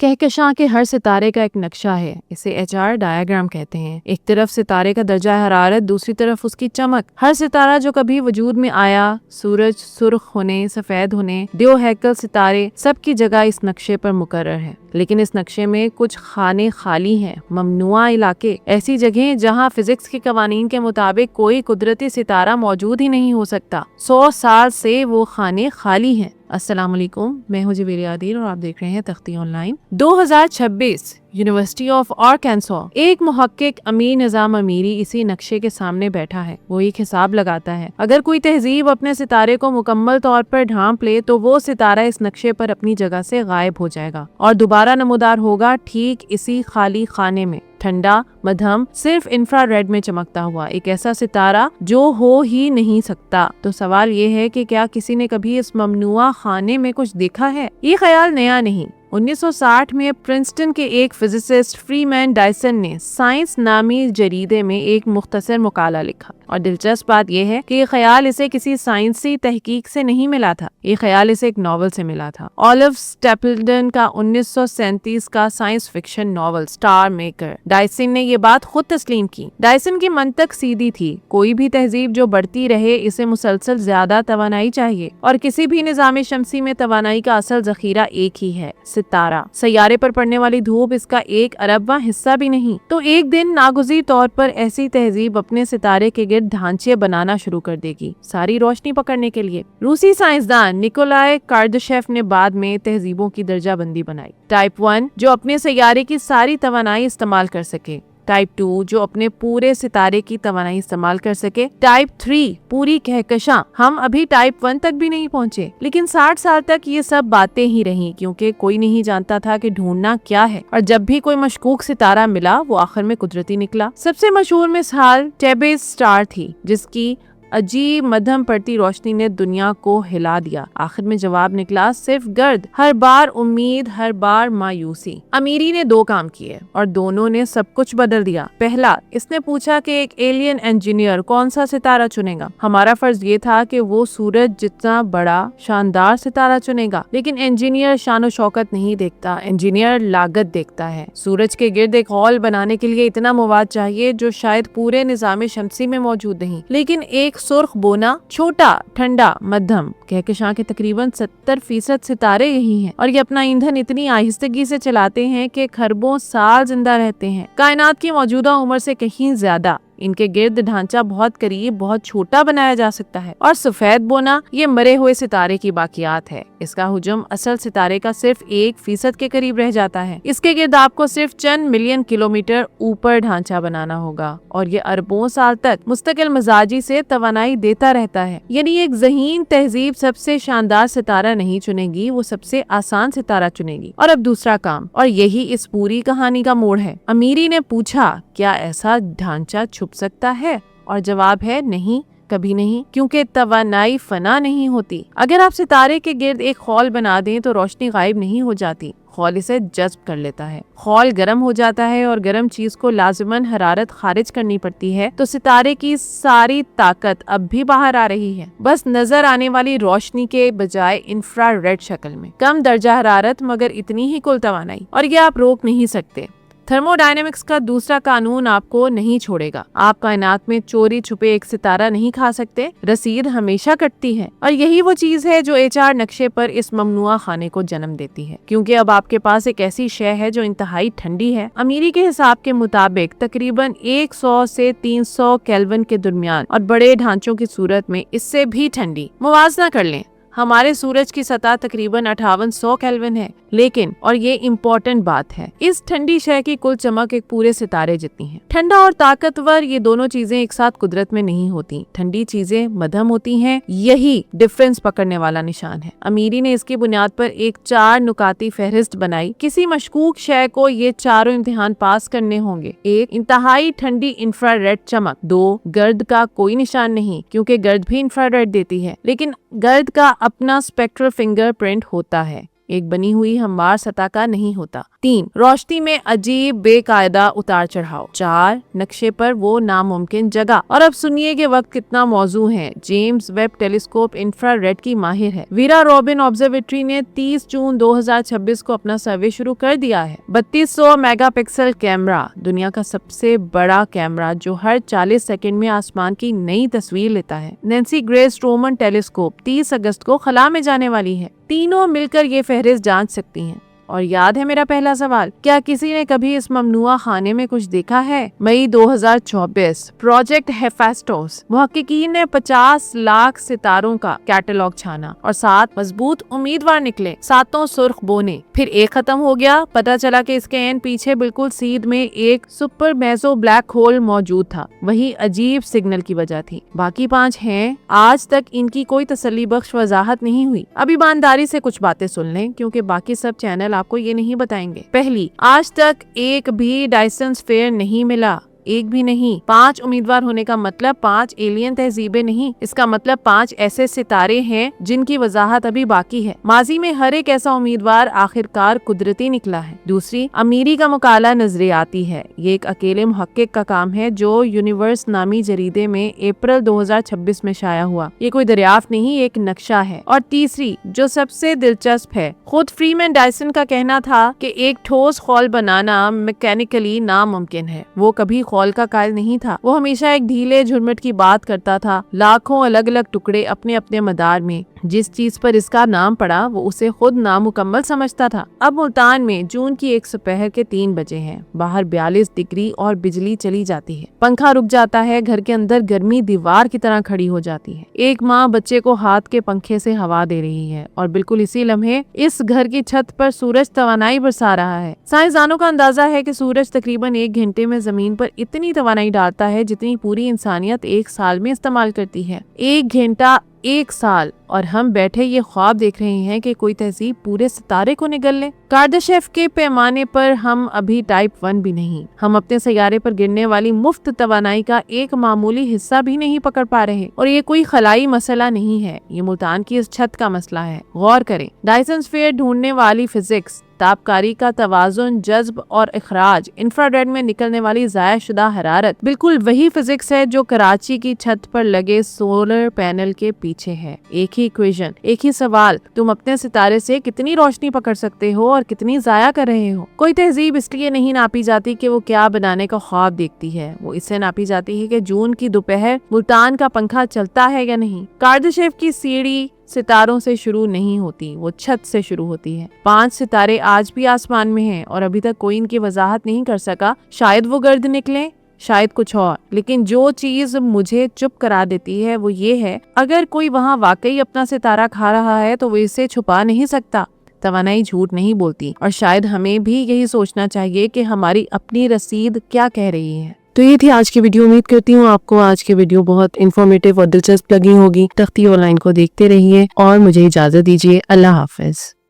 کہکشاں کے ہر ستارے کا ایک نقشہ ہے، اسے HR ڈایاگرام کہتے ہیں۔ ایک طرف ستارے کا درجہ حرارت، دوسری طرف اس کی چمک۔ ہر ستارہ جو کبھی وجود میں آیا، سورج، سرخ ہونے، سفید ہونے، دیو ہیکل ستارے، سب کی جگہ اس نقشے پر مقرر ہے۔ لیکن اس نقشے میں کچھ خانے خالی ہیں، ممنوعہ علاقے، ایسی جگہیں جہاں فزکس کے قوانین کے مطابق کوئی قدرتی ستارہ موجود ہی نہیں ہو سکتا۔ 100 سال سے وہ خانے خالی ہیں۔ السلام علیکم، میں ہوں جویریہ عادل اور آپ دیکھ رہے ہیں تختی آن لائن۔ 2026 یونیورسٹی آف آرکینسو ایک محقق امیر نظام امیری اسی نقشے کے سامنے بیٹھا ہے۔ وہ ایک حساب لگاتا ہے، اگر کوئی تہذیب اپنے ستارے کو مکمل طور پر ڈھانپ لے تو وہ ستارہ اس نقشے پر اپنی جگہ سے غائب ہو جائے گا اور دوبارہ نمودار ہوگا ٹھیک اسی خالی خانے میں، ٹھنڈا، مدھم، صرف انفرا ریڈ میں چمکتا ہوا، ایک ایسا ستارہ جو ہو ہی نہیں سکتا۔ تو سوال یہ ہے کہ کیا کسی نے کبھی اس ممنوعہ خانے میں کچھ دیکھا ہے؟ یہ خیال نیا نہیں۔ 1960 میں پرنسٹن کے ایک فزسسٹ فریمین ڈائسن نے سائنس نامی جریدے میں ایک مختصر مقالہ لکھا، اور دلچسپ بات یہ ہے کہ یہ خیال اسے کسی سائنسی تحقیق سے نہیں ملا تھا، یہ خیال اسے ایک ناول سے ملا تھا، اولیو سٹیپلڈن کا 1937 کا science fiction novel star maker. Dyson نے یہ بات خود تسلیم کی۔ ڈائسن کی منطق سیدھی تھی، کوئی بھی تہذیب جو بڑھتی رہے اسے مسلسل زیادہ توانائی چاہیے، اور کسی بھی نظام شمسی میں توانائی کا اصل ذخیرہ ایک ہی ہے، ستارہ۔ سیارے پر پڑنے والی دھوپ اس کا 1/1000واں حصہ بھی نہیں۔ تو ایک دن ناگزیر طور پر ایسی تہذیب اپنے ستارے کے گرد ڈھانچے بنانا شروع کر دے گی، ساری روشنی پکڑنے کے لیے۔ روسی سائنسدان نیکولائے کارداشیف نے بعد میں تہذیبوں کی درجہ بندی بنائی۔ ٹائپ 1 جو اپنے سیارے کی ساری توانائی استعمال کر سکے، ٹائپ 2 جو اپنے پورے ستارے کی توانائی استعمال کر سکے، ٹائپ 3 پوری کہکشاں۔ ہم ابھی ٹائپ 1 تک بھی نہیں پہنچے، لیکن 60 سال تک یہ سب باتیں ہی رہیں، کیونکہ کوئی نہیں جانتا تھا کہ ڈھونڈنا کیا ہے، اور جب بھی کوئی مشکوک ستارہ ملا وہ آخر میں قدرتی نکلا۔ سب سے مشہور مثال ٹیبیز سٹار تھی، جس کی عجیب مدھم پڑتی روشنی نے دنیا کو ہلا دیا۔ آخر میں جواب نکلا صرف گرد، ہر بار امید، ہر بار مایوسی۔ امیری نے 2 کام کیے اور دونوں نے سب کچھ بدل دیا۔ پہلا، اس نے پوچھا کہ ایک ایلین انجینئر کون سا ستارہ چنے گا۔ ہمارا فرض یہ تھا کہ وہ سورج جتنا بڑا شاندار ستارہ چنے گا، لیکن انجینئر شان و شوکت نہیں دیکھتا، انجینئر لاگت دیکھتا ہے۔ سورج کے گرد ایک ہال بنانے کے لیے اتنا مواد چاہیے جو شاید پورے نظام شمسی میں موجود نہیں، لیکن ایک سرخ بونا، چھوٹا، ٹھنڈا، مدھم کہکشاں کے تقریباً 70% ستارے یہی ہیں، اور یہ اپنا ایندھن اتنی آہستگی سے چلاتے ہیں کہ کھربوں سال زندہ رہتے ہیں، کائنات کی موجودہ عمر سے کہیں زیادہ۔ ان کے گرد ڈھانچہ بہت قریب، بہت چھوٹا بنایا جا سکتا ہے۔ اور سفید بونا، یہ مرے ہوئے ستارے کی باقیات ہے، اس کا حجم اصل ستارے کا صرف 1% کے قریب رہ جاتا ہے۔ اس کے گرد آپ کو صرف چند ملین کلومیٹر اوپر ڈھانچہ بنانا ہوگا، اور یہ اربوں سال تک مستقل مزاجی سے توانائی دیتا رہتا ہے۔ یعنی ایک ذہین تہذیب سب سے شاندار ستارہ نہیں چنے گی، وہ سب سے آسان ستارہ چنے گی۔ اور اب دوسرا کام، اور یہی اس پوری کہانی کا موڑ ہے۔ امیری نے پوچھا کیا ایسا ڈھانچہ چھپ سکتا ہے؟ اور جواب ہے نہیں، کبھی نہیں، کیونکہ توانائی فنا نہیں ہوتی۔ اگر آپ ستارے کے گرد ایک خول بنا دیں تو روشنی غائب نہیں ہو جاتی، خول اسے جذب کر لیتا ہے۔ خول گرم ہو جاتا ہے اور گرم چیز کو لازماً حرارت خارج کرنی پڑتی ہے، تو ستارے کی ساری طاقت اب بھی باہر آ رہی ہے، بس نظر آنے والی روشنی کے بجائے انفرا ریڈ شکل میں۔ کم درجہ حرارت مگر اتنی ہی کل توانائی، اور یہ آپ روک نہیں سکتے۔ تھرمو ڈائنامکس کا دوسرا قانون آپ کو نہیں چھوڑے گا۔ آپ کائنات میں چوری چھپے ایک ستارہ نہیں کھا سکتے، رسید ہمیشہ کٹتی ہے، اور یہی وہ چیز ہے جو HR نقشے پر اس ممنوعہ خانے کو جنم دیتی ہے، کیونکہ اب آپ کے پاس ایک ایسی شے ہے جو انتہائی ٹھنڈی ہے، امیری کے حساب کے مطابق تقریباً 100 سے 300 کیلون کے درمیان، اور بڑے ڈھانچوں کی صورت میں اس سے بھی ٹھنڈی۔ موازنہ کر لیں، ہمارے سورج کی سطح تقریباً 5800 کیلون ہے، لیکن اور یہ امپورٹنٹ بات ہے، اس ٹھنڈی شے کی کل چمک ایک پورے ستارے جتنی ہے۔ ٹھنڈا اور طاقتور، یہ دونوں چیزیں ایک ساتھ قدرت میں نہیں ہوتی۔ ٹھنڈی چیزیں مدھم ہوتی ہیں، یہی ڈفرنس پکڑنے والا نشان ہے۔ امیری نے اس کی بنیاد پر ایک 4 نکاتی فہرست بنائی۔ کسی مشکوک شے کو یہ چاروں امتحان پاس کرنے ہوں گے۔ 1، انتہائی ٹھنڈی انفرا ریڈ چمک۔ 2، گرد کا کوئی نشان نہیں، کیونکہ گرد بھی انفرا ریڈ دیتی ہے، لیکن گرد کا اپنا اسپیکٹرل فنگر پرنٹ ہوتا ہے۔ ایک بنی ہوئی ہموار سطح کا نہیں ہوتا۔ 3 روشنی میں عجیب بے قاعدہ اتار چڑھاؤ۔ 4 نقشے پر وہ ناممکن جگہ۔ اور اب سنیے کہ وقت کتنا موزوں ہے۔ James Webb telescope infrared کی ماہر ہے۔ ویرا روبن آبزرویٹری نے 30 جون 2026 کو اپنا سروے شروع کر دیا ہے۔ 3200 میگا پکسل کیمرہ، دنیا کا سب سے بڑا کیمرہ جو ہر 40 سیکنڈ میں آسمان کی نئی تصویر لیتا ہے۔ نینسی گریس رومن ٹیلیسکوپ 30 اگست کو خلا میں جانے والی ہے۔ تینوں مل کر یہ فہرست جانچ سکتی ہیں۔ اور یاد ہے میرا پہلا سوال، کیا کسی نے کبھی اس ممنوعہ خانے میں کچھ دیکھا ہے؟ مئی 2024 پروجیکٹ ہیفیسٹوس، محققین نے 50 لاکھ ستاروں کا کیٹلاگ چھانا اور 7 مضبوط امیدوار نکلے، 7 سرخ بونے۔ پھر ایک ختم ہو گیا، پتہ چلا کہ اس کے عین پیچھے بالکل سیدھ میں ایک سپر میسو بلیک ہول موجود تھا، وہی عجیب سگنل کی وجہ تھی۔ باقی 5 ہیں، آج تک ان کی کوئی تسلی بخش وضاحت نہیں ہوئی۔ اب ایمانداری سے کچھ باتیں سن لیں کیونکہ باقی سب چینل آپ کو یہ نہیں بتائیں گے۔ پہلی، آج تک ایک بھی ڈائسن اسفیئر نہیں ملا، ایک بھی نہیں۔ 5 امیدوار ہونے کا مطلب 5 ایلین تہذیبیں نہیں، اس کا مطلب 5 ایسے ستارے ہیں جن کی وضاحت ابھی باقی ہے۔ ماضی میں ہر ایک ایسا امیدوار آخرکار قدرتی نکلا ہے۔ دوسری، امیری کا مقالہ نظریاتی ہے، یہ ایک اکیلے محقق کا کام ہے جو یونیورس نامی جریدے میں اپریل 2026 میں شائع ہوا۔ یہ کوئی دریافت نہیں، ایک نقشہ ہے۔ اور تیسری، جو سب سے دلچسپ ہے، خود فریمن ڈائسن کا کہنا تھا کہ ایک ٹھوس خول بنانا میکینیکلی ناممکن ہے۔ وہ کبھی خول کا قائل نہیں تھا، وہ ہمیشہ ایک ڈھیلے جھرمٹ کی بات کرتا تھا، لاکھوں الگ الگ ٹکڑے اپنے اپنے مدار میں۔ جس چیز پر اس کا نام پڑا وہ اسے خود نامکمل سمجھتا تھا۔ اب ملتان میں جون کی ایک دوپہر کے 3 بجے ہیں، باہر 42 ڈگری اور بجلی چلی جاتی ہے، پنکھا رک جاتا ہے، گھر کے اندر گرمی دیوار کی طرح کھڑی ہو جاتی ہے۔ ایک ماں بچے کو ہاتھ کے پنکھے سے ہوا دے رہی ہے اور بالکل اسی لمحے اس گھر کی چھت پر سورج توانائی برسا رہا ہے۔ سائنسدانوں کا اندازہ ہے کہ سورج تقریباً 1 گھنٹے میں زمین پر اتنی توانائی ڈالتا ہے جتنی پوری انسانیت 1 سال میں استعمال کرتی ہے۔ 1 گھنٹہ 1 سال، اور ہم بیٹھے یہ خواب دیکھ رہے ہیں کہ کوئی تہذیب پورے ستارے کو نگل لے۔ کارڈاشیف کے پیمانے پر ہم ابھی ٹائپ 1 بھی نہیں، ہم اپنے سیارے پر گرنے والی مفت توانائی کا ایک معمولی حصہ بھی نہیں پکڑ پا رہے۔ اور یہ کوئی خلائی مسئلہ نہیں ہے، یہ ملتان کی اس چھت کا مسئلہ ہے۔ غور کریں، ڈائسن اسفیئر ڈھونڈنے والی فزکس، تابکاری کا توازن، جذب اور اخراج، انفراریڈ میں نکلنے والی ضائع شدہ حرارت، بالکل وہی فزکس ہے جو کراچی کی چھت پر لگے سولر پینل کے پیچھے ہے۔ ایک ہی ایکویشن، ایک ہی سوال، تم اپنے ستارے سے کتنی روشنی پکڑ سکتے ہو اور کتنی ضائع کر رہے ہو؟ کوئی تہذیب اس لیے نہیں ناپی جاتی کہ وہ کیا بنانے کا خواب دیکھتی ہے، وہ اس سے ناپی جاتی ہے کہ جون کی دوپہر ملتان کا پنکھا چلتا ہے یا نہیں۔ کارڈاشیف کی سیڑھی ستاروں سے شروع نہیں ہوتی، وہ چھت سے شروع ہوتی ہے۔ 5 ستارے آج بھی آسمان میں ہیں اور ابھی تک کوئی ان کی وضاحت نہیں کر سکا۔ شاید وہ گرد نکلیں، شاید کچھ اور، لیکن جو چیز مجھے چپ کرا دیتی ہے وہ یہ ہے، اگر کوئی وہاں واقعی اپنا ستارہ کھا رہا ہے تو وہ اسے چھپا نہیں سکتا۔ توانائی جھوٹ نہیں بولتی، اور شاید ہمیں بھی یہی سوچنا چاہیے کہ ہماری اپنی رسید کیا کہہ رہی ہے۔ تو یہ تھی آج کی ویڈیو، امید کرتی ہوں آپ کو آج کی ویڈیو بہت انفارمیٹیو اور دلچسپ لگی ہوگی۔ تختی آن لائن کو دیکھتے رہیے اور مجھے اجازت دیجیے، اللہ حافظ۔